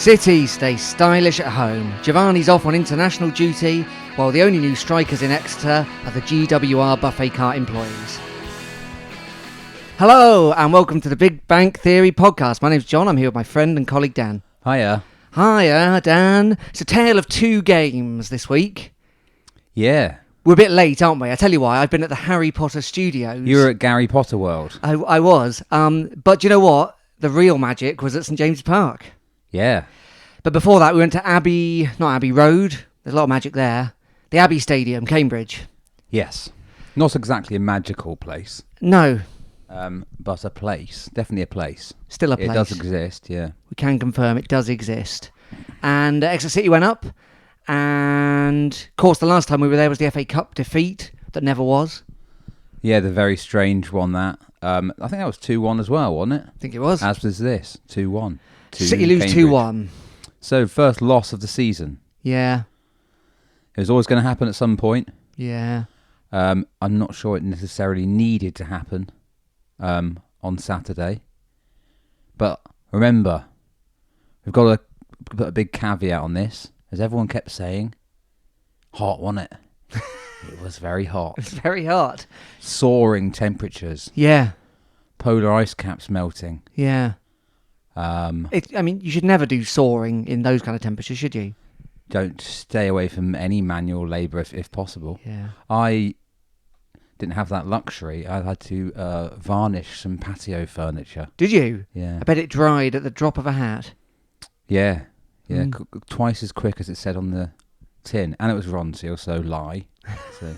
City stay stylish at home. Jevani's off on international duty, while the only new strikers in Exeter are the GWR buffet cart employees. Hello, and welcome to the Big Bank Theory podcast. My name's John. I'm here with my friend and colleague Dan. Hiya. Hiya, Dan. It's a tale of two games this week. Yeah. We're a bit late, aren't we? I tell you why. I've been at the Harry Potter studios. You were at Harry Potter World. I was. But do you know what? The real magic was at St James's Park. Yeah. But before that, we went to not Abbey Road. There's a lot of magic there. The Abbey Stadium, Cambridge. Yes. Not exactly a magical place. No. But a place. Definitely a place. Still a place. It does exist, yeah. We can confirm it does exist. And Exeter City went up. And, of course, the last time we were there was the FA Cup defeat that never was. Yeah, the very strange one that. I think that was 2-1 as well, wasn't it? I think it was. As was this. 2-1. City lose 2-1. So, first loss of the season. Yeah. It was always going to happen at some point. Yeah. I'm not sure it necessarily needed to happen on Saturday. But remember, we've got to put a big caveat on this. As everyone kept saying, hot, wasn't it? It was very hot. It's very hot. Soaring temperatures. Yeah. Polar ice caps melting. Yeah. You should never do soaring in those kind of temperatures, should you? Don't stay away from any manual labour if possible. Yeah. I didn't have that luxury. I had to varnish some patio furniture. Did you? Yeah. I bet it dried at the drop of a hat. Yeah. Yeah. Twice as quick as it said on the tin. And it was Ronseal, so lie. So.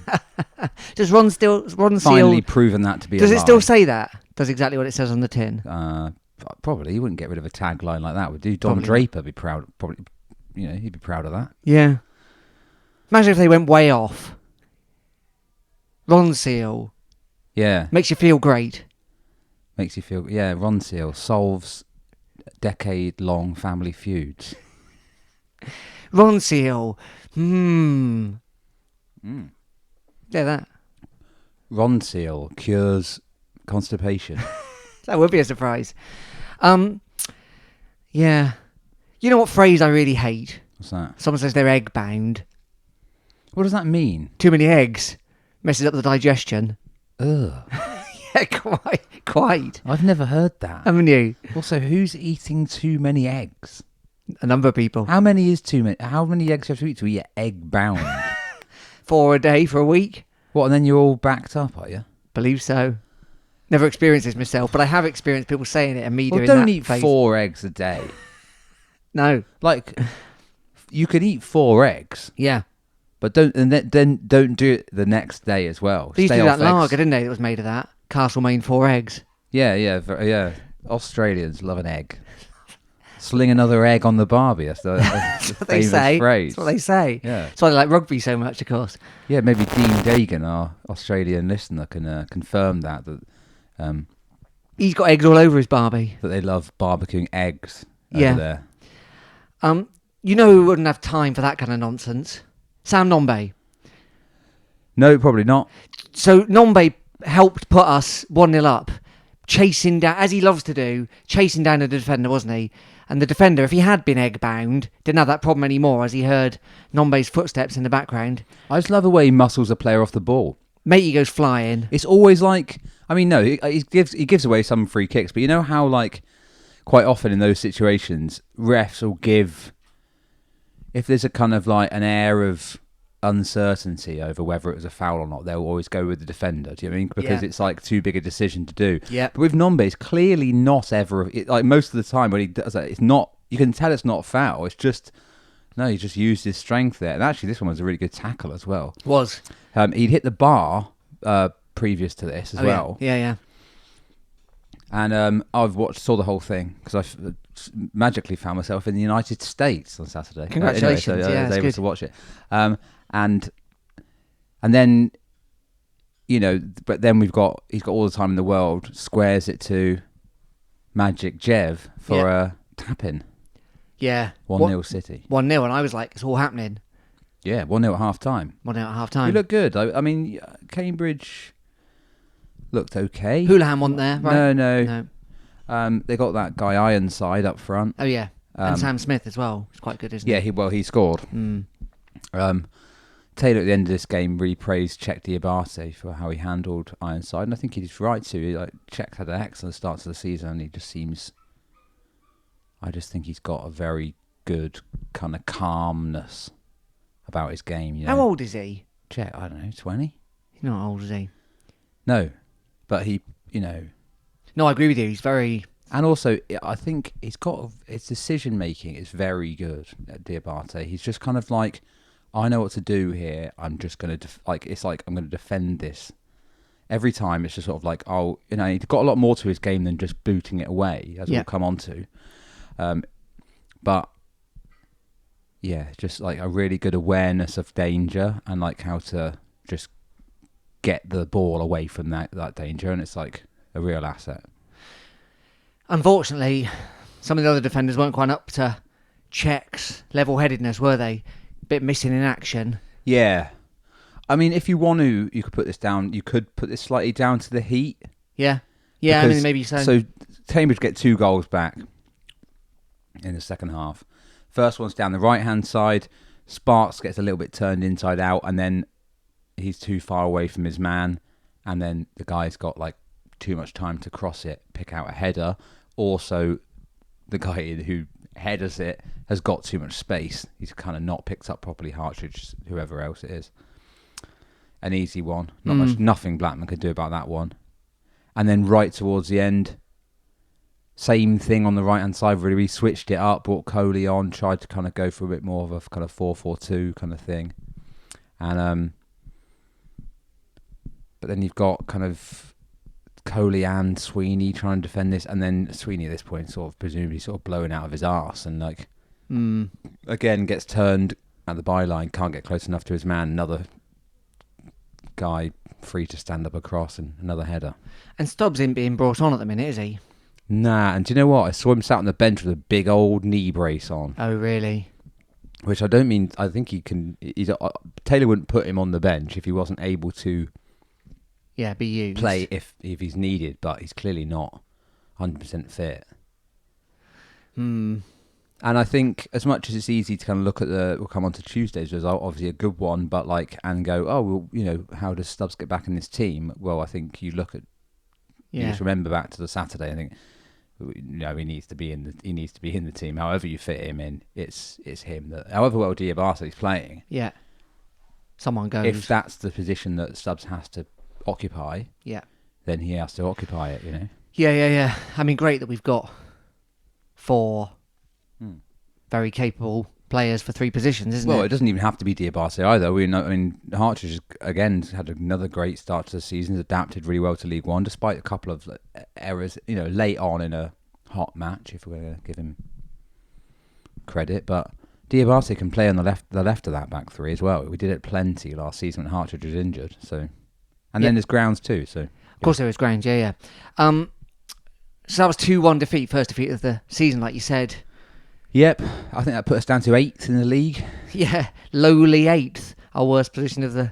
Does Ronseal... Finally proven that to be a lie. Does it still say that? Does exactly what it says on the tin? Probably. He wouldn't get rid of a tagline like that, would he? Don Draper would be proud. Probably, he'd be proud of that. Yeah. Imagine if they went way off. Ronseal. Yeah. Makes you feel great. Makes you feel... Yeah, Ronseal solves decade-long family feuds. Ronseal. Yeah, that. Ronseal cures constipation. That would be a surprise. Yeah. You know what phrase I really hate? What's that? Someone says they're egg bound. What does that mean? Too many eggs. Messes up the digestion. Ugh. Yeah, quite. I've never heard that. Haven't you? Also, who's eating too many eggs? A number of people. How many is too many? How many eggs do you have to eat egg bound? 4 a day for a week. What, and then you're all backed up, are you? Believe so. Never experienced this myself, but I have experienced people saying it and me doing that. Well, don't eat 4 eggs a day. No. Like, you could eat 4 eggs. Yeah. But don't do it the next day as well. They used to do that lager, didn't they? That was made of that. Castlemaine 4 eggs. Yeah. Australians love an egg. Sling another egg on the barbie. That's the what they say. Phrase. That's what they say. Yeah. That's why they like rugby so much, of course. Yeah, maybe Dean Dagan, our Australian listener, can confirm that he's got eggs all over his barbie. That they love barbecuing eggs over there. You know who wouldn't have time for that kind of nonsense? Sam Nombe. No, probably not. So Nombe helped put us 1-0 up, chasing down, as he loves to do, chasing down the defender, wasn't he? And the defender, if he had been egg-bound, didn't have that problem anymore as he heard Nombe's footsteps in the background. I just love the way he muscles a player off the ball. Matey goes flying. It's always like... I mean, no, he gives away some free kicks, but you know how, like, quite often in those situations, refs will give... If there's a kind of, like, an air of uncertainty over whether it was a foul or not, they'll always go with the defender. Do you know what I mean? Because it's like too big a decision to do. Yeah. But with Nombe, it's clearly not ever like most of the time when he does that, it's not. You can tell it's not foul. It's just he just used his strength there. And actually, this one was a really good tackle as well. Was he'd hit the bar previous to this as well. Yeah. And I've saw the whole thing because I magically found myself in the United States on Saturday. Congratulations! Anyway, so I was able good to watch it. And then, but then he's got all the time in the world, squares it to Magic Jev for a tap-in. Yeah. 1-0 City. 1-0, and I was like, it's all happening. Yeah, 1-0 at half-time. 1-0 at half-time. You look good. I mean, Cambridge looked okay. Houlihan wasn't there, right? No. They got that guy Ironside up front. Oh, yeah. And Sam Smith as well. It's quite good, isn't Yeah, it? he scored. Mm. Taylor at the end of this game really praised Czech Diabate for how he handled Ironside, and I think he's right to. Czech had an excellent start to the season, and he just seems. I just think he's got a very good kind of calmness about his game. How old is he? Czech, I don't know, 20? He's not old, is he? No, but he, No, I agree with you. He's very. And also, I think he's got his decision making is very good at Diabate. He's just kind of like, I know what to do here. I'm just going to it's like I'm going to defend this. Every time it's just sort of like, he's got a lot more to his game than just booting it away, as we'll come on to. But yeah, just like a really good awareness of danger and like how to just get the ball away from that danger, and it's like a real asset. Unfortunately, some of the other defenders weren't quite up to Czech's level-headedness, were they? Bit missing in action. Yeah. I mean, if you want to, you could put this down. You could put this slightly down to the heat. Yeah. Yeah, because, I mean, maybe so. So, Cambridge get 2 goals back in the second half. First one's down the right-hand side. Sparks gets a little bit turned inside out, and then he's too far away from his man, and then the guy's got, like, too much time to cross it, pick out a header. Also, the guy who headers it has got too much space. He's kind of not picked up properly Hartridge, whoever else it is. An easy one. Nothing Blackman could do about that one. And then right towards the end, same thing on the right-hand side, really. We switched it up, brought Coley on, tried to kind of go for a bit more of a kind of 4-4-2 kind of thing. And but then you've got kind of Coley and Sweeney trying to defend this, and then Sweeney at this point presumably blowing out of his arse, and like again gets turned at the byline, can't get close enough to his man, another guy free to stand up across, and another header. And Stubbs isn't being brought on at the minute, is he? Nah, and do you know what? I saw him sat on the bench with a big old knee brace on. Oh, really? Which I don't mean. I think he can. Taylor wouldn't put him on the bench if he wasn't able to. Yeah, be used. Play if he's needed, but he's clearly not 100% fit. And I think as much as it's easy to kind of look at we'll come on to Tuesday's result, obviously a good one, but and go, oh, well, how does Stubbs get back in this team? Well, I think you look at, you just remember back to the Saturday. I think, he needs to be in the team. However you fit him in, it's him that. However well Diabate's playing, someone goes. If that's the position that Stubbs has to occupy, then he has to occupy it, Yeah. I mean, great that we've got 4 very capable players for 3 positions, isn't it? Well, it doesn't even have to be Diabate either. Hartridge again had another great start to the season. He's adapted really well to League One, despite a couple of errors, late on in a hot match, if we're going to give him credit. But Diabate can play on the left of that back 3 as well. We did it plenty last season when Hartridge was injured, so. And then there's grounds too. So of course there is grounds, yeah. So that was 2-1 defeat, first defeat of the season, like you said. Yep, I think that put us down to 8th in the league. Yeah, lowly 8th, our worst position of the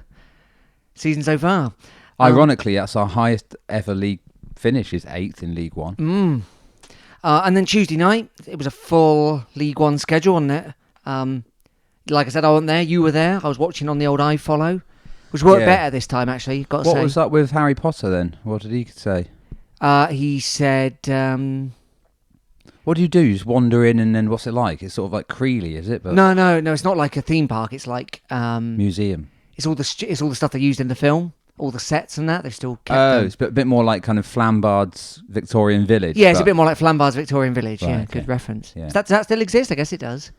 season so far. Ironically, that's our highest ever league finish, is 8th in League One. And then Tuesday night, it was a full League One schedule, wasn't it? Like I said, I wasn't there. You were there. I was watching on the old iFollow. Which worked better this time, actually, got to say. What was up with Harry Potter, then? What did he say? He said... what do you do? You just wander in, and then what's it like? It's sort of like Creeley, is it? But No, it's not like a theme park. It's like... museum. It's all the stuff they used in the film. All the sets and that. They've still kept them. It's a bit more like kind of Flambard's Victorian Village. Yeah, it's a bit more like Flambard's Victorian Village. Right, okay. Good reference. Yeah. Does that still exist? I guess it does.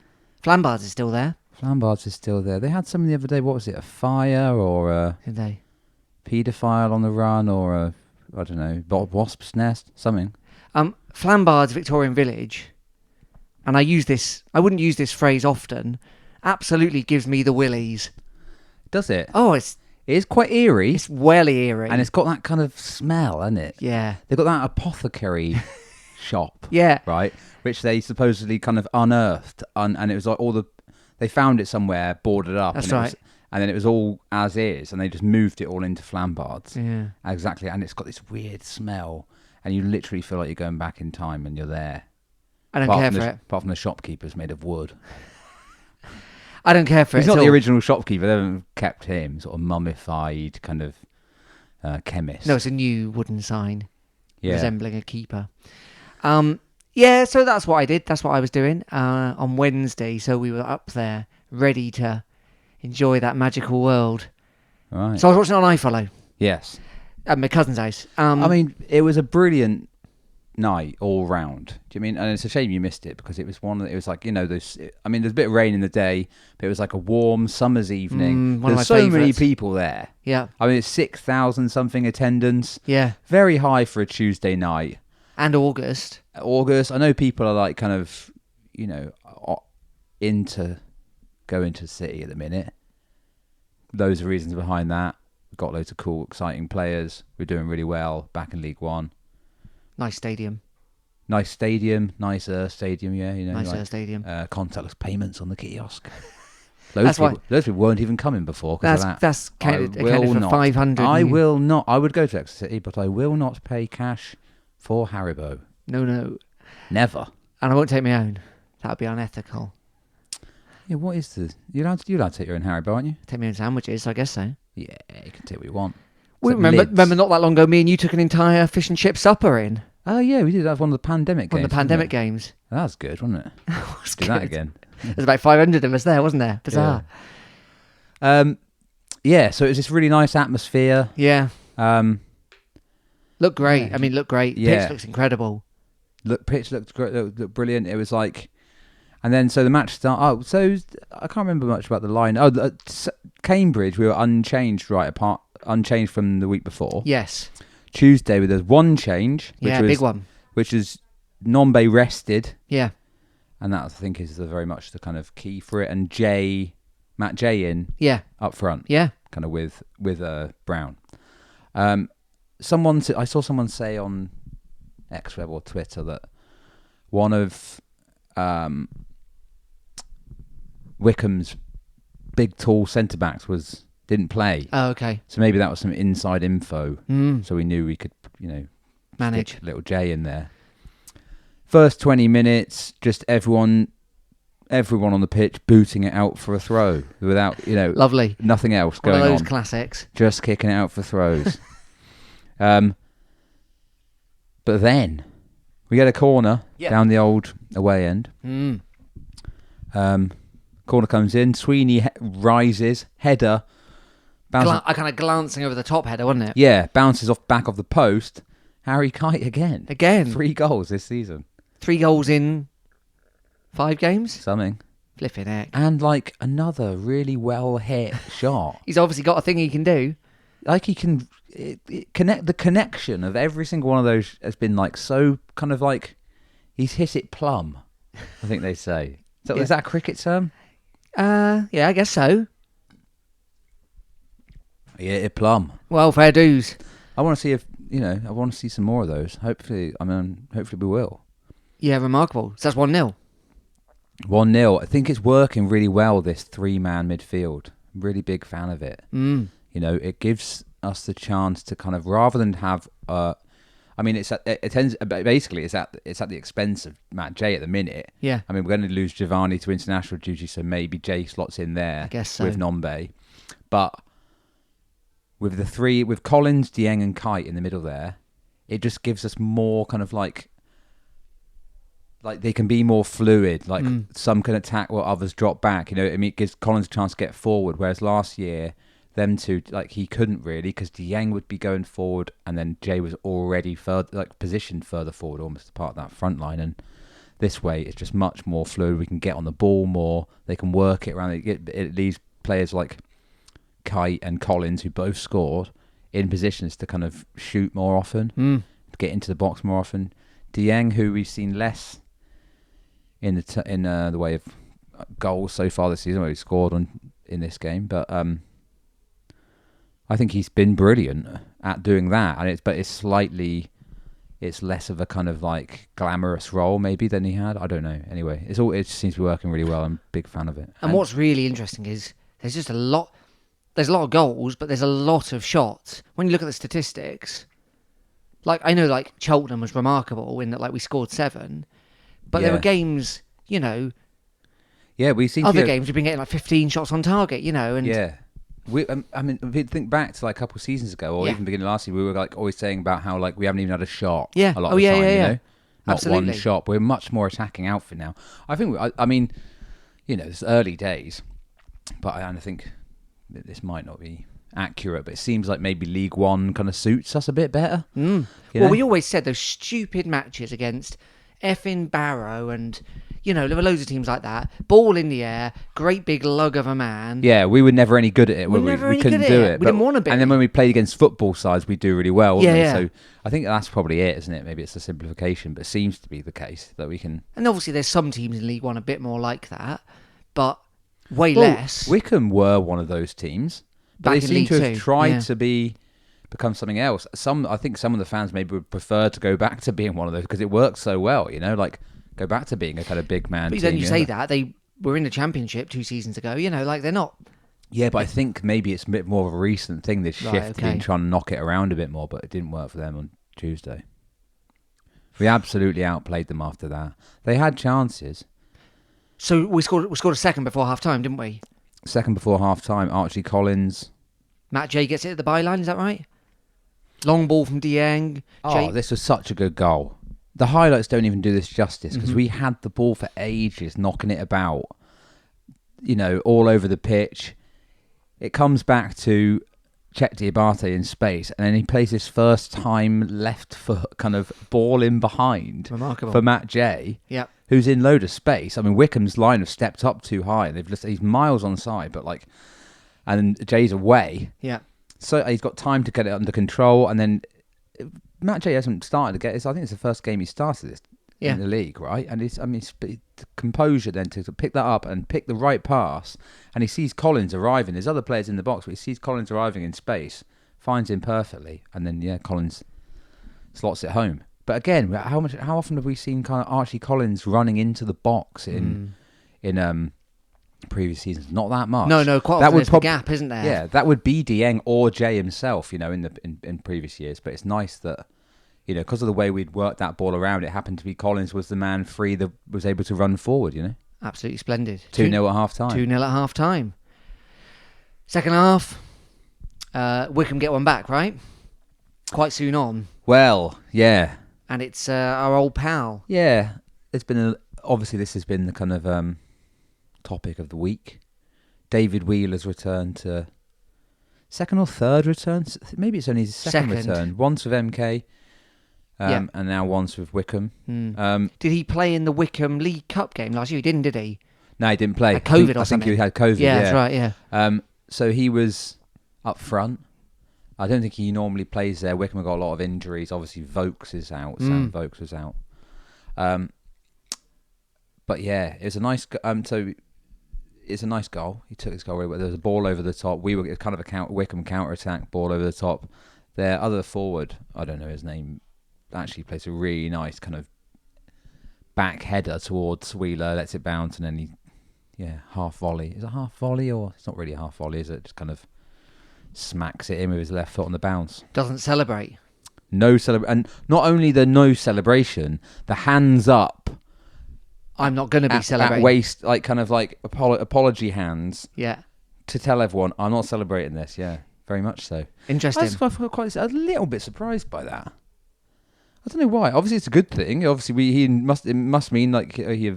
Flambard's is still there. Flambard's is still there. They had something the other day. What was it? A fire or a Did they? paedophile on the run, or a, I don't know, wasp's nest, something. Flambard's Victorian Village, and I wouldn't use this phrase often, absolutely gives me the willies. Does it? Oh, it is quite eerie. It's welly eerie. And it's got that kind of smell, hasn't it? Yeah. They've got that apothecary shop. Yeah. Right? Which they supposedly kind of unearthed. And it was like they found it somewhere, boarded up. That's right. And then it was all as is, and they just moved it all into Flambard's. Yeah. Exactly. And it's got this weird smell, and you literally feel like you're going back in time and you're there. I don't care for it. Apart from the shopkeeper's made of wood. I don't care for it. He's not the original shopkeeper. They haven't kept him. Sort of mummified kind of chemist. No, it's a new wooden sign resembling a keeper. Yeah, so that's what I did. That's what I was doing on Wednesday. So we were up there, ready to enjoy that magical world. Right. So I was watching it on iFollow. Yes. At my cousin's house. I mean, it was a brilliant night all round. Do you mean? And it's a shame you missed it because it was it was like, there's a bit of rain in the day, but it was like a warm summer's evening. There's so many people there. Yeah. I mean, it's 6,000 something attendance. Yeah. Very high for a Tuesday night. And August. I know people are like kind of, into going to the city at the minute. Those are reasons behind that. We've got loads of cool, exciting players. We're doing really well back in League One. Nice stadium. Nicer stadium, yeah. Nicer stadium. Contactless payments on the kiosk. Loads of people weren't even coming before because of that. That's accounted for 500. I will not. I would go to Exeter City, but I will not pay cash for Haribo. No. Never. And I won't take my own. That would be unethical. Yeah, what is this? You're allowed to take your own Haribo, aren't you? Take my own sandwiches, I guess so. Yeah, you can take what you want. Remember not that long ago, me and you took an entire fish and chip supper in. Oh, yeah, we did. That was one of the pandemic games. One of the pandemic games. That was good, wasn't it? Let's do that again. There's about 500 of us there, wasn't there? Bizarre. Yeah, so it was this really nice atmosphere. Yeah. Looked great. Yeah. Looked great. Yeah. Pitch looks incredible. Pitch looked great. Looked brilliant. It was like... And then, so the match started... Oh, so I can't remember much about the line. Oh, Cambridge, we were unchanged from the week before. Yes. Tuesday, there was one change. Big one. Which is Nombe rested. Yeah. And that, I think, is very much the kind of key for it. And Matt J in up front. Yeah. Kind of with Brown. I saw someone say on Xweb or Twitter that one of Wickham's big, tall centre-backs didn't play. Oh, okay. So maybe that was some inside info. So we knew we could, manage. stick little J in there. First 20 minutes, just everyone on the pitch booting it out for a throw without, lovely, nothing else going on. One of those classics. Just kicking it out for throws. But then we get a corner down the old away end. Corner comes in. Sweeney rises. Header. Kind of glancing over the top header, wasn't it? Yeah, bounces back off the post. Harry Kite again. 3 goals this season. 3 goals in 5 games? Something. Flipping heck. And like another really well hit shot. He's obviously got a thing he can do. Like he can connect. The connection of every single one of those has been like so kind of like he's hit it plumb, I think they say. Is that a cricket term? Yeah, I guess so. Yeah, it plumb. Well, fair dues. I want to see I want to see some more of those. Hopefully we will. Yeah, remarkable. So that's 1-0. 1-0. I think it's working really well, this 3-man midfield. I'm really big fan of it. It gives us the chance to kind of, rather than have it's at the expense of Matt J at the minute. Yeah. I mean, we're going to lose Jevani to international duty, so maybe J slots in there. I guess so. With Nombe. But with the 3, with Collins, Dieng and Kite in the middle there, it just gives us more kind of like they can be more fluid. Like some can attack while others drop back. It gives Collins a chance to get forward. Whereas last year, them two, he couldn't really because Dieng would be going forward and then Jay was already positioned further forward, almost part of that front line. And this way, it's just much more fluid. We can get on the ball more. They can work it around. It leaves players like Kite and Collins, who both scored, in positions to kind of shoot more often, get into the box more often. Dieng, who we've seen less in the way of goals so far this season, where he scored in this game, but I think he's been brilliant at doing that, and it's less of a kind of like glamorous role maybe than he had. I don't know. Anyway, it seems to be working really well. I'm a big fan of it. And what's really interesting is there's a lot of goals, but there's a lot of shots. When you look at the statistics, I know Cheltenham was remarkable in that we scored 7, But there were games, you know, Yeah, we seem other to games we've been getting like 15 shots on target, you know, and Yeah. I mean, if you think back to like a couple of seasons ago, or Yeah. even beginning of last year, we were like always saying about how like we haven't even had a shot. Yeah. A lot Oh, of the yeah, time, yeah, you yeah. know, not Absolutely. one shot. We're much more attacking outfit now. I think. I mean, you know, it's early days, but I think that this might not be accurate. But it seems like maybe League One kind of suits us a bit better. Well, know? we always said those stupid matches against effing Barrow and, you know, there were loads of teams like that. Ball in the air, great big lug of a man. Yeah, we were never any good at it. We're Were we? never We any couldn't good at do it. it. We didn't want to be. And then when we played against football sides, we do really well. Yeah, wouldn't we? yeah. So I think that's probably it, isn't it? Maybe it's a simplification, but it seems to be the case that we can. And obviously there's some teams in League One a bit more like that, but way Well, less. Wickham were one of those teams, but Back they in seem League to have Two, tried yeah. to become something else. I think some of the fans maybe would prefer to go back to being one of those because it works so well. You know, like go back to being a kind of big man. But team, then you say know? that, they were in the Championship 2 seasons ago, you know, like they're not. Yeah, but I think maybe it's a bit more of a recent thing. They've Right, shifted okay. in trying to knock it around a bit more, but it didn't work for them on Tuesday. We absolutely outplayed them after that. They had chances. So we scored a second before half time, didn't we? Second before half time, Archie Collins. Matt J gets it at the byline, is that right? Long ball from Dieng. Oh, this was such a good goal. The highlights don't even do this justice because we had the ball for ages, knocking it about, you know, all over the pitch. It comes back to Chet Diabate in space, and then he plays his first time left foot kind of ball in behind Remarkable. for Matt J, Yeah. who's in load of space. I mean, Wickham's line have stepped up too high, and he's miles on side, but like, and Jay's away. Yeah. So he's got time to get it under control, and then Matt J hasn't started to get this. I think it's the first game he started this in the league, right? And it's the composure then to pick that up and pick the right pass. And he sees Collins arriving. There's other players in the box, but he sees Collins arriving in space, finds him perfectly, and then Collins slots it home. But again, how often have we seen kind of Archie Collins running into the box in previous seasons? Not that much. No, quite often there's a gap, isn't there? Yeah, that would be Dieng or Jay himself, you know, in previous years. But it's nice that, you know, because of the way we'd worked that ball around, it happened to be Collins was the man free that was able to run forward, you know. Absolutely splendid. 2-0 at half time. 2-0 at half time. Second half, Wickham get one back, right? Quite soon on. Well, yeah. And it's our old pal. Yeah. It's been, obviously this has been the kind of topic of the week. David Wheeler's return to second or third return? Maybe it's only his second return. Once with MK. And now once with Wickham. Did he play in the Wickham League Cup game last year? He didn't, did he? No, he didn't play. Had COVID I think he had COVID. Yeah, that's right. Yeah. So he was up front. I don't think he normally plays there. Wickham have got a lot of injuries. Obviously, Vokes is out. Sam Vokes was out. But yeah, it was a nice. So it's a nice goal. He took his goal away. There was a ball over the top. We were kind of a Wickham counter attack ball over the top. Their other forward, I don't know his name, actually plays a really nice kind of back header towards Wheeler, lets it bounce, and then he, half volley. Is it half volley or it's not really a half volley, is it? Just kind of smacks it in with his left foot on the bounce. Doesn't celebrate. No celebration, and not only the no celebration, the hands up. I'm not going to be celebrating. At waist, like kind of like apology hands. Yeah. To tell everyone, I'm not celebrating this. Yeah, very much so. Interesting. I was quite a little bit surprised by that. I don't know why. Obviously, it's a good thing. Obviously, it must mean like he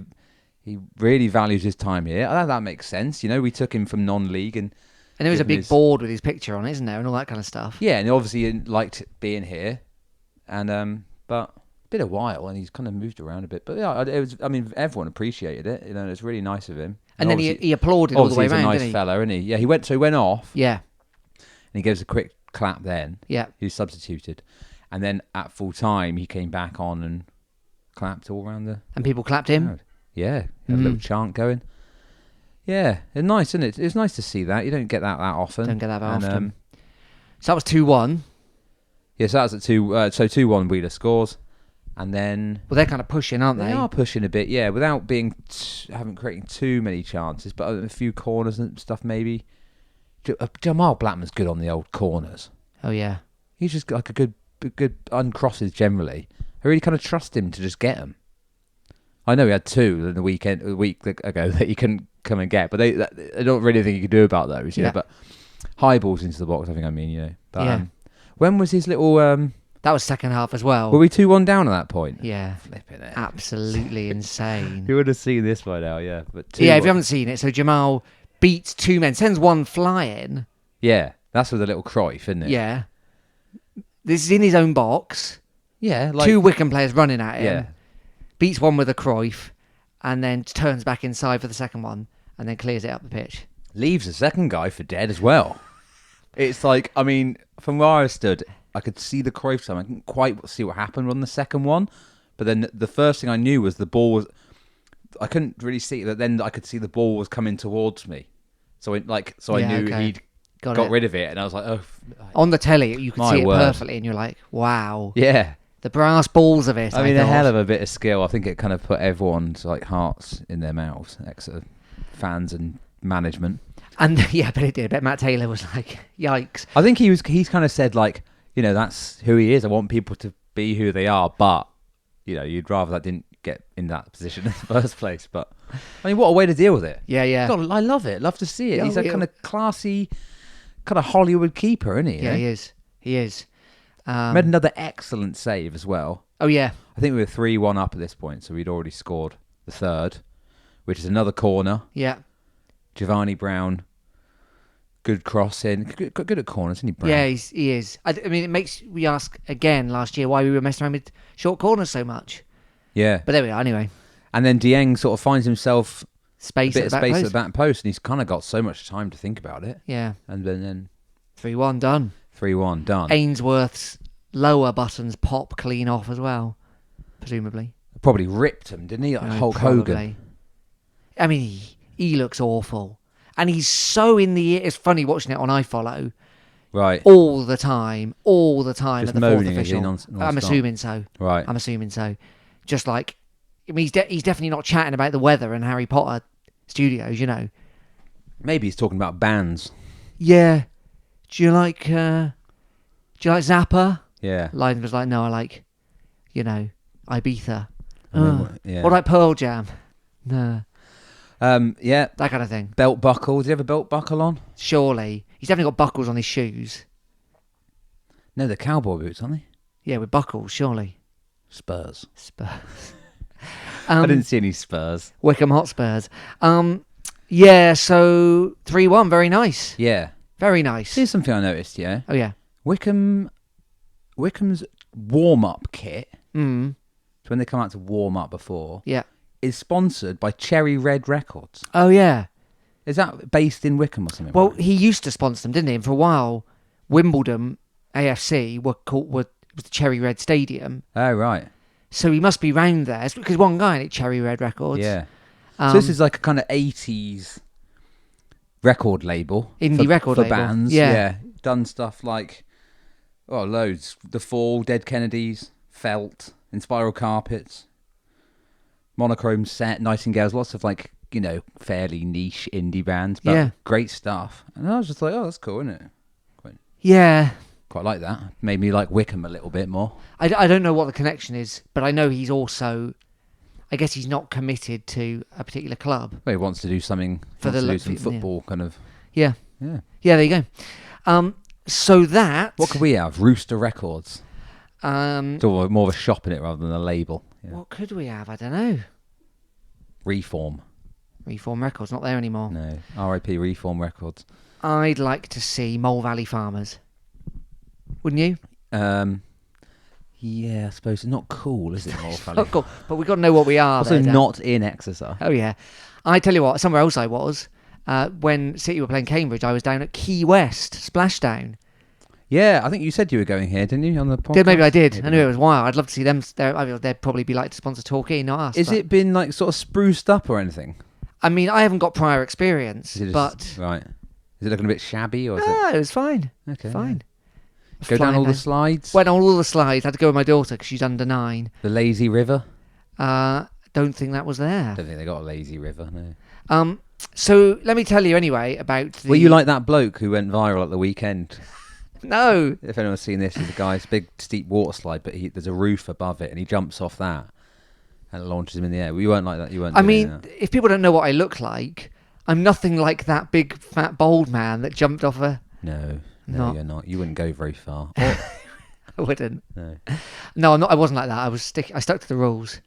really values his time here. That makes sense. You know, we took him from non-league and there was a big board with his picture on, isn't there, and all that kind of stuff. Yeah, and obviously he liked being here, and but been a while, and he's kind of moved around a bit. But yeah, it was. I mean, everyone appreciated it. You know, it's really nice of him. And then he applauded all the way around. He's a nice didn't he? fella, isn't he? Yeah, he went off. Yeah. And he gives a quick clap then. Yeah. He was substituted. And then at full time, he came back on and clapped all around the... And people clapped him? crowd. Yeah. A little chant going. Yeah. It's nice, isn't it? It's nice to see that. You don't get that often. Don't get that often. So that was 2-1. Yeah, so that was at 2... so 2-1, Wheeler scores. And then... Well, they're kind of pushing, aren't they? They are pushing a bit, yeah, without being... haven't creating too many chances, but a few corners and stuff maybe. Jamal Blackman's good on the old corners. Oh, yeah. He's just like a good uncrosses generally. I really kind of trust him to just get them. I know we had 2 in the week ago that you couldn't come and get, but I don't really think you could do about those, you know. But high balls into the box, I think I mean, you know. But, when was his little... that was second half as well. Were we 2-1 down at that point? Yeah. Flipping it. Absolutely insane. You would have seen this by now, yeah. But if you haven't seen it, so Jamal beats 2 men, sends one flying. Yeah, that's with a little Cruyff, isn't it? Yeah. This is in his own box. Yeah. 2 Wycombe players running at him. Yeah. Beats one with a Cruyff, and then turns back inside for the second one, and then clears it up the pitch. Leaves the second guy for dead as well. It's like, I mean, from where I stood, I could see the Cruyff time. I couldn't quite see what happened on the second one, but then the first thing I knew was the ball was... I couldn't really see it, but then I could see the ball was coming towards me. So I knew he'd got rid of it, and I was like, oh... On the telly, you could see it word. perfectly, and you're like, wow. Yeah. The brass balls of it, I mean, a hell of a bit of skill. I think it kind of put everyone's like hearts in their mouths, Exeter fans and management. And yeah, but it did. But Matt Taylor was like, yikes. I think he's kind of said like, you know, that's who he is. I want people to be who they are, but you know, you'd rather that didn't get in that position in the first place. But I mean, what a way to deal with it. Yeah. God, I love it. Love to see it. He's a kind of classy, kind of Hollywood keeper, isn't he? Yeah, he is. Made another excellent save as well. Oh, yeah. I think we were 3-1 up at this point, so we'd already scored the third, which is another corner. Yeah. Jevani Brown, good cross in. Good at corners, isn't he, Brown? Yeah, he is. I mean, it makes we ask again last year why we were messing around with short corners so much. Yeah. But there we are, anyway. And then Dieng sort of finds himself a bit of space at the back post, and he's kind of got so much time to think about it. Yeah. And then 3-1 done. 3-1 done. Ainsworth's lower buttons pop clean off as well, presumably. Probably ripped him, didn't he? Like Hulk Hogan. I mean, he looks awful. And he's so in the ear. It's funny watching it on iFollow. Right. All the time. Just At the moaning, fourth official. I'm assuming so. Right. I'm assuming so. Just like, I mean, he's definitely not chatting about the weather and Harry Potter studios, you know. Maybe he's talking about bands. Yeah. Do you like Zappa? Yeah. Lydon was like, no, I like, you know, Ibiza. Yeah. What about Pearl Jam? No. Yeah. That kind of thing. Belt buckle. Does he have a belt buckle on? Surely. He's definitely got buckles on his shoes. No, they're cowboy boots, aren't they? Yeah, with buckles, surely. Spurs. I didn't see any Spurs. Wycombe Hotspurs. Yeah, so 3-1, very nice. Yeah. Very nice. Here's something I noticed, yeah. Oh, yeah. Wycombe's warm-up kit, Mm. so when they come out to warm up before, Yeah. is sponsored by Cherry Red Records. Oh, yeah. Is that based in Wycombe or something? Well, he used to sponsor them, didn't he? And for a while, Wimbledon AFC was the Cherry Red Stadium. Oh, right. So he must be round there. It's because one guy at Cherry Red Records. Yeah. So this is like a kind of 80s record label. Indie record for label. bands. Yeah. Done stuff like, loads. The Fall, Dead Kennedys, Felt, Inspiral Carpets, Monochrome Set, Nightingales, lots of like, you know, fairly niche indie bands, but great stuff. And I was just like, oh, that's cool, isn't it? Quite like that. Made me like Wycombe a little bit more. I don't know what the connection is, but I know he's also, I guess he's not committed to a particular club. Well, he wants to do something, some football kind of. Yeah. Yeah. Yeah, there you go. So that... What could we have? Rooster Records. What So more of a shop in it rather than a label. Yeah. What could we have? I don't know. Reform Records, not there anymore. No. R.I.P. Reform Records. I'd like to see Mole Valley Farmers. Wouldn't you? Yeah, I suppose it's not cool, is it, Mole Valley? Not cool, but we've got to know what we are. Also not in Exeter. Oh, yeah. I tell you what, somewhere else I was, when City were playing Cambridge, I was down at Key West, Splashdown. Yeah, I think you said you were going here, didn't you, on the podcast? Maybe I did. I knew it was wild. I'd love to see them. They'd probably be like to sponsor Torquay, not us. Is it been like sort of spruced up or anything? I mean, I haven't got prior experience, but... Right. Is it looking a bit shabby? Or is it was fine. Okay. Fine. Go down all the slides? Went on all the slides. Had to go with my daughter because she's under 9. The lazy river? Don't think that was there. I don't think they got a lazy river, no. So let me tell you anyway about the... Were you like that bloke who went viral at the weekend? No. If anyone's seen this, there's a guy's big steep water slide, but there's a roof above it and he jumps off that. and launches him in the air. Well, you weren't like that. You weren't. I doing mean, that. if people don't know what I look like, I'm nothing like that big, fat, bald man that jumped off a... No, Not- you're not. You wouldn't go very far. I wouldn't. No. No, I'm not. I wasn't like that. I stuck to the rules.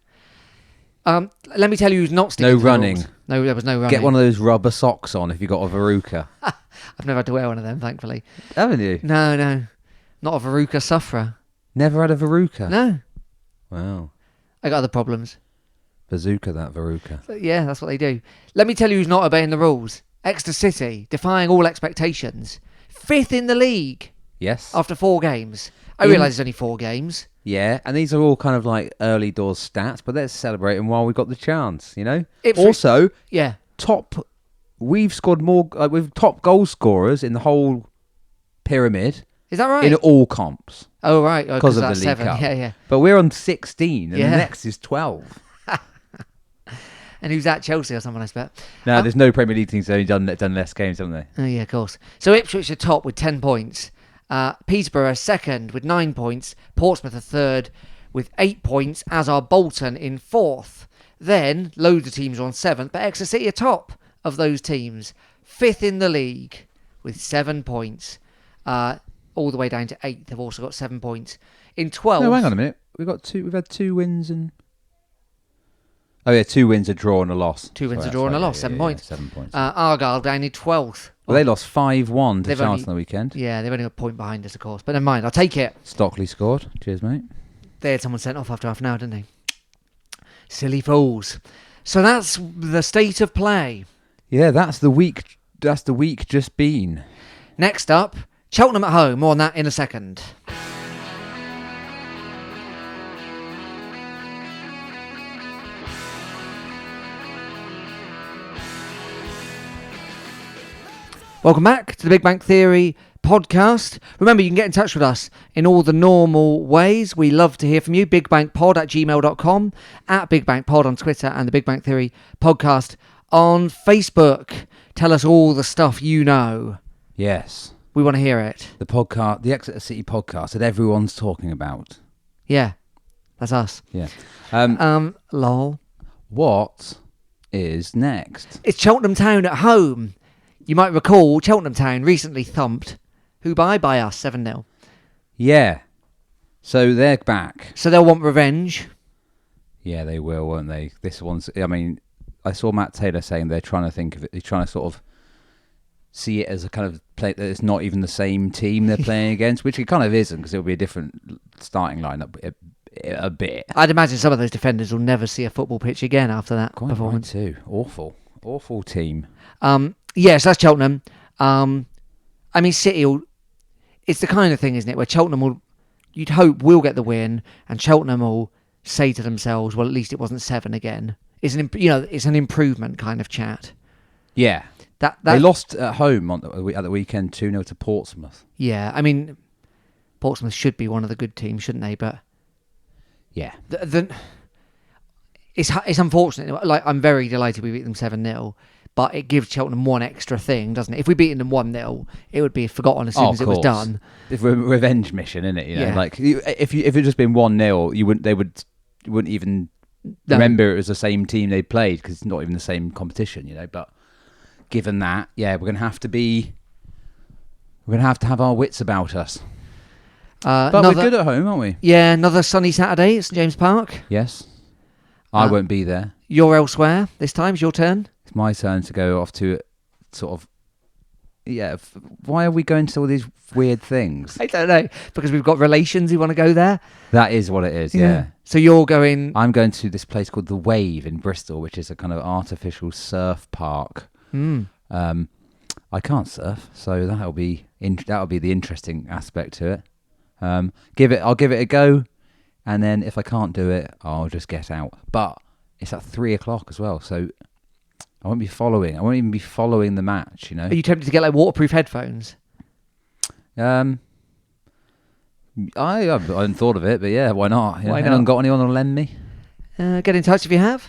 Let me tell you who's not sticking No to running. the rules. No, there was no running. Get one of those rubber socks on if you got a verruca. I've never had to wear one of them, thankfully. Haven't you? No. Not a verruca sufferer. Never had a verruca. No. Wow. I got other problems. Bazooka, that verruca. But yeah, that's what they do. Let me tell you who's not obeying the rules. Exeter City, defying all expectations. 5th in the league Yes. after 4 games. I realise it's only 4 games. Yeah, and these are all kind of like early doors stats, but let's celebrate them while we've got the chance, you know? Also, Yeah. we've scored more, we've top goal scorers in the whole pyramid Is that right? in all comps. Oh, right. Because of the that's League 7. Cup. Yeah. But we're on 16, and Yeah. the next is 12. And who's at Chelsea or someone, I expect. No, there's no Premier League teams that have done less games, haven't they? Oh, yeah, of course. So Ipswich are top with 10 points. Peterborough second with 9 points. Portsmouth are third with 8 points, as are Bolton in 4th. Then, loads of teams are on 7th, but Exeter City are top of those teams. 5th in the league with 7 points. All the way down to 8th have also got 7 points. In 12th... No, hang on a minute. We've had 2 wins and... Oh, yeah, 2 wins, a draw and a loss. 2 wins, Sorry, a draw and a that's right, loss, 7 points. 7 points. Argyle down in 12th. Well, they lost 5-1 to They've Charlton only- on the weekend. Yeah, they've only got a point behind us, of course. But never mind, I'll take it. Stockley scored. Cheers, mate. They had someone sent off after half an hour, didn't they? Silly fools. So that's the state of play. Yeah, that's the week just been. Next up, Cheltenham at home. More on that in a second. Welcome back to the Big Bang Theory podcast. Remember, you can get in touch with us in all the normal ways. We love to hear from you. BigBangPod@gmail.com, at BigBangPod on Twitter, and the Big Bang Theory podcast on Facebook. Tell us all the stuff you know. Yes. We want to hear it. The podcast, the Exeter City podcast that everyone's talking about. Yeah, that's us. Yeah. Lol. What is next? It's Cheltenham Town at home. You might recall Cheltenham Town recently thumped who by us 7-0. Yeah. So they're back. So they'll want revenge. Yeah, they will, won't they? This one's... I mean, I saw Matt Taylor saying they're trying to think of it. They're trying to sort of see it as a kind of play that it's not even the same team they're playing against, which it kind of isn't, because it'll be a different starting lineup a bit. I'd imagine some of those defenders will never see a football pitch again after that Quite performance. right too. Awful team. Yes, that's Cheltenham. I mean, City will... It's the kind of thing, isn't it, where Cheltenham will... You'd hope will get the win, and Cheltenham will say to themselves, well, at least it wasn't 7 again. It's an improvement kind of chat. Yeah. They lost at home at the weekend 2-0 to Portsmouth. Yeah, I mean, Portsmouth should be one of the good teams, shouldn't they? But yeah, it's unfortunate. Like, I'm very delighted we beat them 7-0, but it gives Cheltenham one extra thing, doesn't it? If we beat them 1-0, it would be forgotten as soon as it was done. It's a revenge mission, isn't it? You know, Yeah. like if it had just been 1-0, you wouldn't even remember it was the same team they played, because it's not even the same competition, you know. But given that, yeah, we're gonna have to have our wits about us. But we're good at home, aren't we? Yeah, another sunny Saturday at St James Park. Yes. I won't be there. You're elsewhere this time. It's your turn. It's my turn to go off to sort of... Yeah, why are we going to all these weird things? I don't know. Because we've got relations who want to go there. That is what it is, yeah. So you're going... I'm going to this place called The Wave in Bristol, which is a kind of artificial surf park. I can't surf, so that'll be the interesting aspect to it. I'll give it a go, and then if I can't do it, I'll just get out. But it's at 3:00 as well, so I won't even be following the match, you know. Are you tempted to get like waterproof headphones? I hadn't thought of it, but yeah, why not? Why Anyone not? got anyone to lend me? Get in touch if you have.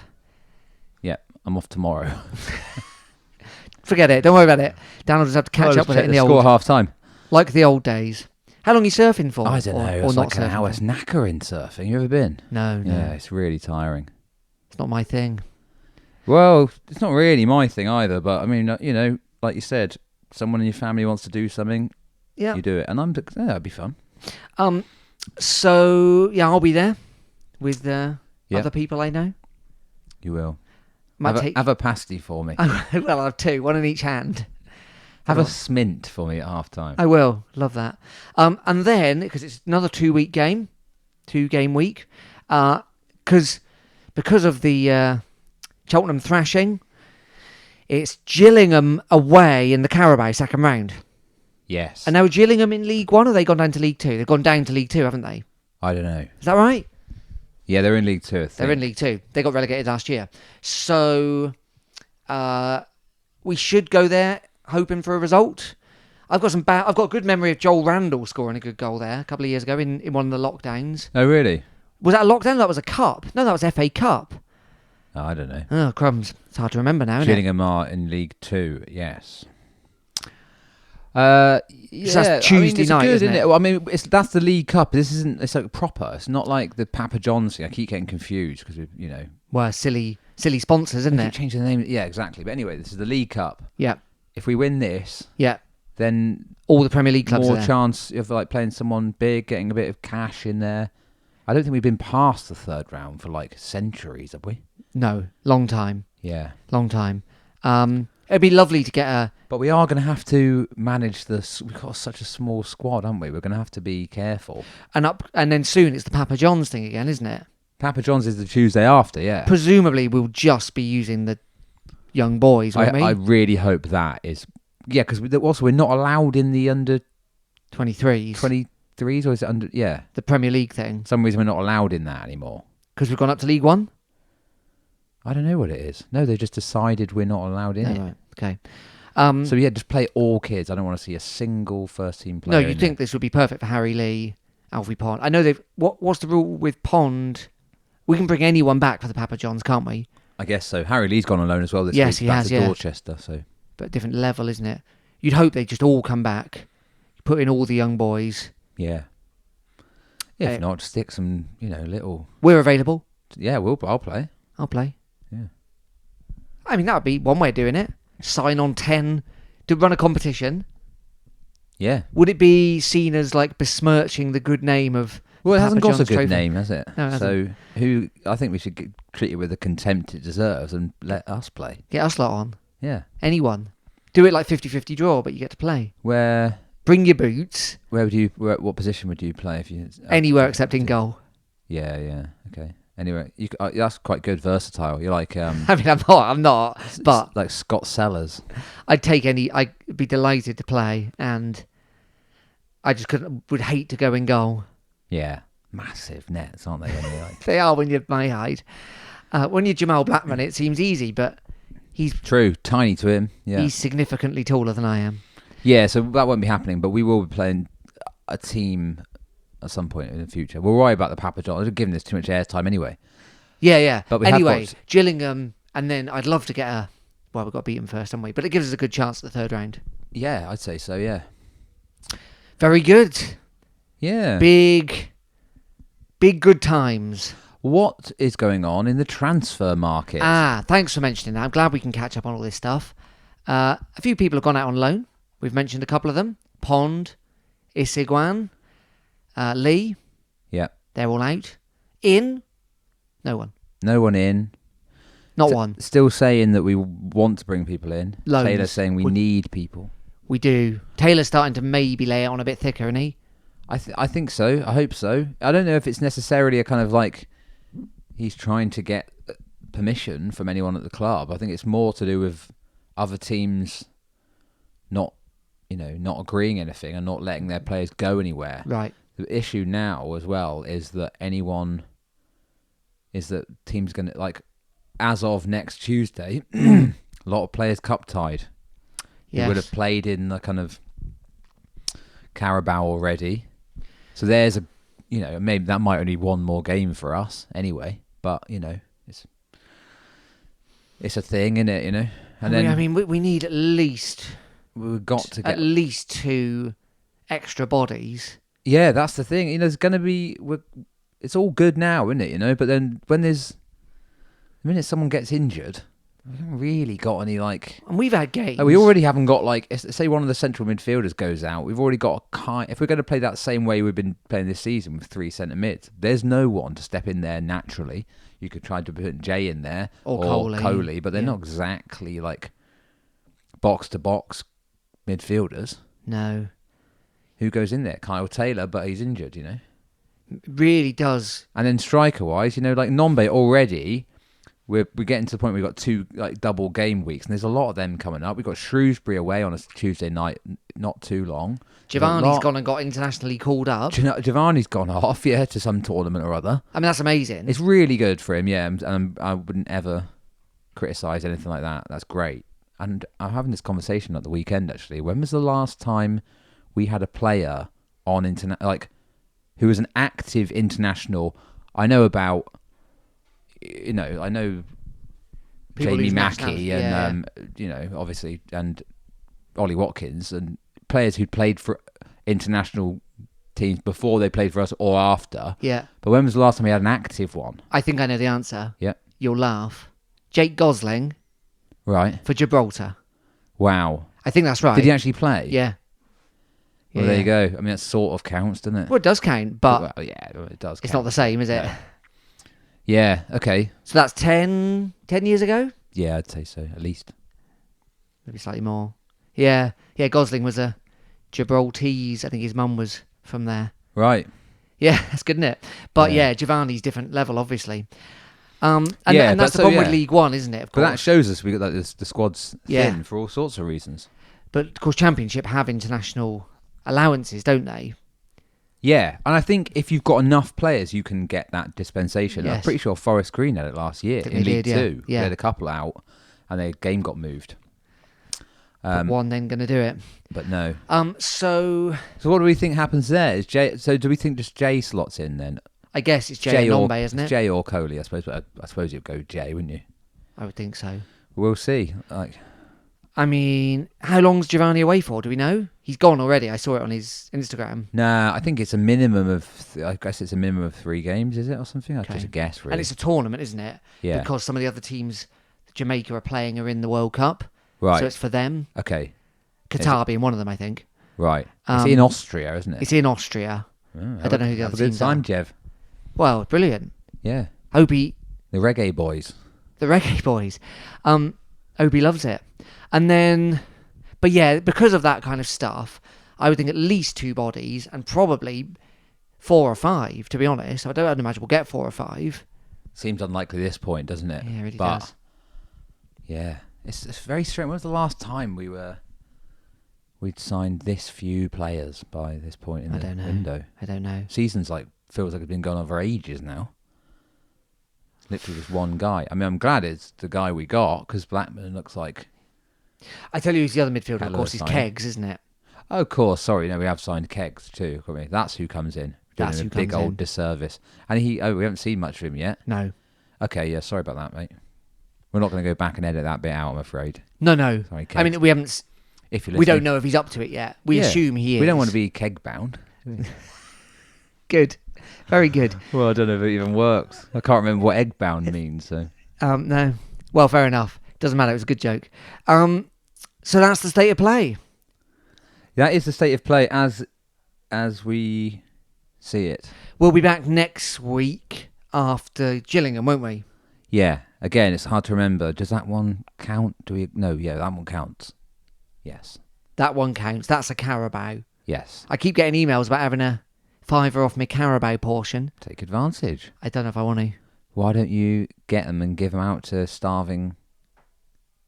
Yeah, I'm off tomorrow. Forget it. Don't worry about it. Dan will just have to catch up with it in the score old... half time. Like the old days. How long are you surfing for? I don't know. Or It's not like an surfing hour's for? knackering surfing. You ever been? No. Yeah, it's really tiring. It's not my thing. Well, it's not really my thing either, but I mean, like you said, someone in your family wants to do something, Yeah. you do it, and that'd be fun. So yeah, I'll be there with other people I know. You will. Might Have a pasty for me. Well, I'll have two, one in each hand. Have a smint for me at half time. I will. Love that. And then, because it's another 2-game week, because of the Cheltenham thrashing, it's Gillingham away in the Carabao second round. Yes. And now Gillingham in League 1, or they gone down to League 2? They've gone down to League 2, haven't they? I don't know. Is that right? Yeah, they're in League 2, I think. They're in League 2. They got relegated last year. So we should go there hoping for a result. I've got a good memory of Joel Randall scoring a good goal there a couple of years ago in one of the lockdowns. Oh, really? Was that a lockdown? That was a cup. No, that was FA Cup. Oh, I don't know. Oh, crumbs. It's hard to remember now, isn't it? Gillingham are in League 2, yes. So that's Tuesday night, good, isn't it? Well, I mean, that's the League Cup. This isn't. It's like proper. It's not like the Papa John's thing. I keep getting confused because Well, silly sponsors, isn't keep it? changing the name. Yeah, exactly. But anyway, this is the League Cup. Yeah. If we win this, Yeah. then All the Premier League clubs are more there. chance of like playing someone big, getting a bit of cash in there. I don't think we've been past the third round for like centuries, have we? No, long time. Yeah. Long time. It'd be lovely to get a... But we are going to have to manage this. We've got such a small squad, haven't we? We're going to have to be careful. And then soon it's the Papa John's thing again, isn't it? Papa John's is the Tuesday after, yeah. Presumably we'll just be using the young boys, won't we? I really hope that is... Yeah, because also we're not allowed in the under 23s. 23s, or is it under... Yeah. The Premier League thing. For some reason we're not allowed in that anymore. Because we've gone up to League 1? I don't know what it is. No, they just decided we're not allowed in it. Right. Okay. So yeah, just play all kids. I don't want to see a single first team player. No, you'd think this would be perfect for Harry Lee, Alfie Pond. I know they've... What's the rule with Pond? We can bring anyone back for the Papa John's, can't we? I guess so. Harry Lee's gone on loan as well this Yes, week. he has, to yeah. Dorchester, so... But different level, isn't it? You'd hope they just all come back. Put in all the young boys. Yeah. If not, stick some, little... We're available. Yeah, I'll play. I'll play. Yeah. I mean, that would be one way of doing it. Sign on 10 to run a competition. Yeah. Would it be seen as like besmirching the good name of... Well, it hasn't Papa got John's a good trophy? name, has it? No, it so I think we should treat it with the contempt it deserves and let us play. Get us lot on. Yeah. Anyone. Do it like 50-50 draw, but you get to play. Bring your boots. What position would you play if you... Anywhere except in goal. Yeah, okay. Anyway, that's quite good, versatile. You're like... I mean, I'm not, but... Like Scott Sellers. I'd be delighted to play, and I just would hate to go in goal. Yeah. Massive nets, aren't they? They are when you're my height. When you're Jamal Blackman, it seems easy, but he's... True, tiny to him. Yeah. He's significantly taller than I am. Yeah, so that won't be happening, but we will be playing a team at some point in the future. We'll worry about the Papa John. I've given this too much airtime anyway. Yeah. But we anyway, have got... Gillingham, and then I'd love to get we've got to beat them first, haven't we? But it gives us a good chance at the third round. Yeah, I'd say so, yeah. Very good. Yeah. Big good times. What is going on in the transfer market? Thanks for mentioning that. I'm glad we can catch up on all this stuff. A few people have gone out on loan. We've mentioned a couple of them. Pond, Isigwan, Lee. Yeah. They're all out. In? No one. No one in. Not one. Still saying that we want to bring people in. Loans. Taylor saying we need people. We do. Taylor's starting to maybe lay it on a bit thicker, isn't he? I think so. I hope so. I don't know if it's necessarily a kind of like he's trying to get permission from anyone at the club. I think it's more to do with other teams not agreeing anything and not letting their players go anywhere. Right. The issue now as well is that teams going to, like, as of next Tuesday, a lot of players cup tied. Yes. Who would have played in the kind of Carabao already. So there's maybe that might only one more game for us anyway, but it's a thing, isn't it? And we need at least we've got to get at least 2 extra bodies. Yeah, that's the thing. There's going to be it's all good now, isn't it? But then when there's The minute someone gets injured, we haven't really got any like. And we've had games. We already haven't got like. Say one of the central midfielders goes out, we've already got a kind. If we're going to play that same way we've been playing this season with 3 centre mids, there's no one to step in there naturally. You could try to put Jay in there or Coley, but they're not exactly like box to box midfielders. No. Who goes in there? Kyle Taylor, but he's injured. You know. Really does. And then striker wise, like Nombe already. We're getting to the point where we've got 2 like double game weeks, and there's a lot of them coming up. We've got Shrewsbury away on a Tuesday night, not too long. Jevani's gone and got internationally called up. Jevani's gone off, to some tournament or other. I mean, that's amazing. It's really good for him, and I wouldn't ever criticise anything like that. That's great. And I'm having this conversation at the weekend, actually. When was the last time we had a player on who was an active international? I know about... I know People Jamie lose Mackey and obviously, and Ollie Watkins, and players who'd played for international teams before they played for us or after. Yeah. But when was the last time we had an active one? I think I know the answer. Yeah. You'll laugh. Jake Gosling. Right. For Gibraltar. Wow. I think that's right. Did he actually play? Yeah. Well, there you go. I mean, that sort of counts, doesn't it? Well, it does count, but it does. It's not the same, is it? No. Yeah, okay. So that's 10 years ago? Yeah, I'd say so, at least. Maybe slightly more. Yeah, Gosling was a Gibraltese. I think his mum was from there. Right. Yeah, that's good, isn't it? But Jevani's different level, obviously. And that's the problem with League One, isn't it? Of course. But that shows us we got the squad's thin for all sorts of reasons. But, of course, Championship have international allowances, don't they? Yeah, and I think if you've got enough players, you can get that dispensation. Yes. I'm pretty sure Forest Green had it last year in League Two. Yeah. They had a couple out, and their game got moved. But one then going to do it. But no. So what do we think happens there? So do we think just Jay slots in then? I guess it's Jay and Nombe, isn't it? Jay or Coley, I suppose. But I suppose you'd go Jay, wouldn't you? I would think so. We'll see. I mean, how long's Jevani away for? Do we know? He's gone already. I saw it on his Instagram. Nah, I think it's a minimum of... I guess it's a minimum of 3 games, is it, or something? That's just a guess, really. And it's a tournament, isn't it? Yeah. Because some of the other teams Jamaica are playing are in the World Cup. Right. So it's for them. Okay. Qatar being one of them, I think. Right. It's in Austria, isn't it? It's in Austria. Oh, I don't know who the other teams are. Have a good time, Jev. Well, brilliant. Yeah. Opie... The Reggae Boys. The Reggae Boys. Opie loves it. And then... But yeah, because of that kind of stuff, I would think at least 2 bodies and probably 4 or 5, to be honest. I don't imagine we'll get 4 or 5. Seems unlikely at this point, doesn't it? Yeah, it really does. Yeah, it's very strange. When was the last time we'd signed this few players by this point in the window? I don't know. Season's feels like it's been going on for ages now. It's literally just one guy. I mean, I'm glad it's the guy we got because Blackman looks like... I tell you who's the other midfielder, of course, is Keggs, isn't it? Oh, of course. Sorry, no, we have signed Keggs too. That's who comes in. That's doing who a big comes old in. disservice. And we haven't seen much of him yet. No. Okay, yeah, sorry about that, mate. We're not going to go back and edit that bit out, I'm afraid. No. Sorry, I mean, we haven't... If you're we don't know if he's up to it yet. We assume he is. We don't want to be keg bound. Good. Very good. Well, I don't know if it even works. I can't remember what egg bound means, so... No. Well, fair enough. Doesn't matter, it was a good joke. So that's the state of play. That is the state of play as we see it. We'll be back next week after Gillingham, won't we? Yeah. Again, it's hard to remember. Does that one count? No, yeah, that one counts. Yes. That one counts. That's a Carabao. Yes. I keep getting emails about having a £5 off my Carabao portion. Take advantage. I don't know if I want to. Why don't you get them and give them out to starving...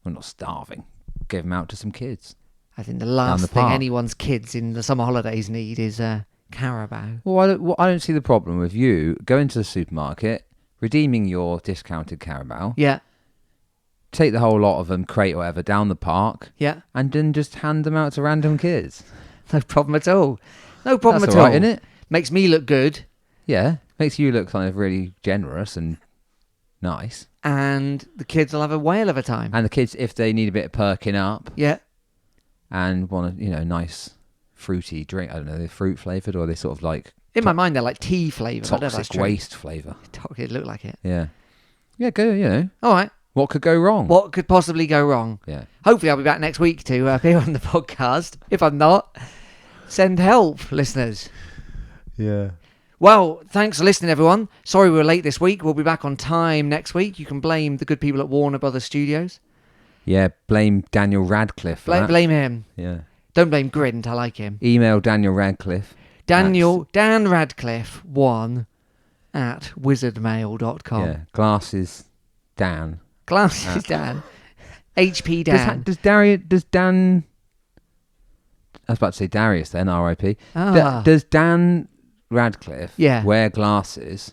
Well, not starving. Give them out to some kids. I think the last thing anyone's kids in the summer holidays need is Carabao. Well, I don't see the problem with you going to the supermarket, redeeming your discounted Carabao. Yeah. Take the whole lot of them, crate or whatever, down the park. Yeah. And then just hand them out to random kids. No problem at all. No problem That's at all. Right, isn't it? Makes me look good. Yeah. Makes you look kind of really generous and nice. And the kids will have a whale of a time. And the kids, if they need a bit of perking up. Yeah. And want a, nice fruity drink. I don't know, they're fruit flavoured or they sort of like... In my mind, they're like tea flavoured. Toxic waste flavour. It look like it. Yeah. Yeah, go. You know, All right. what could go wrong? What could possibly go wrong? Yeah. Hopefully I'll be back next week to appear on the podcast. If I'm not, send help, listeners. Yeah. Well, thanks for listening, everyone. Sorry we were late this week. We'll be back on time next week. You can blame the good people at Warner Brothers Studios. Yeah, blame Daniel Radcliffe for that. Blame him. Yeah. Don't blame Grint. I like him. Email Daniel Radcliffe. Dan Radcliffe 1 at wizardmail.com. Yeah, glasses Dan. Glasses Dan. HP Dan. Does Dan... I was about to say Darius then, R.I.P. Does Dan Radcliffe wear glasses,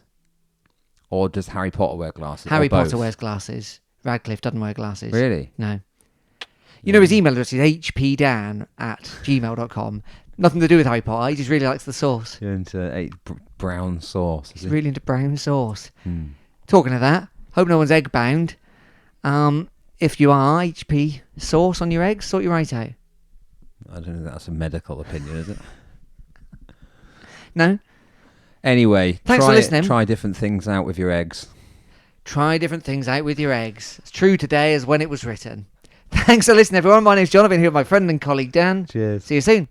or does Harry Potter wear glasses? Harry Potter wears glasses. Radcliffe doesn't wear glasses. Really? No. You know his email address is hpdan@gmail.com. Nothing to do with Harry Potter. He just really likes the sauce. You're into brown sauce. He's really into brown sauce. Talking of that, hope no one's egg bound. If you are HP sauce on your eggs, sort your right out. I don't know if that's a medical opinion, is it? No. Anyway, thanks for listening. Try different things out with your eggs. Try different things out with your eggs. It's true today as when it was written. Thanks for listening, everyone. My name's John. I've been here with my friend and colleague Dan. Cheers. See you soon.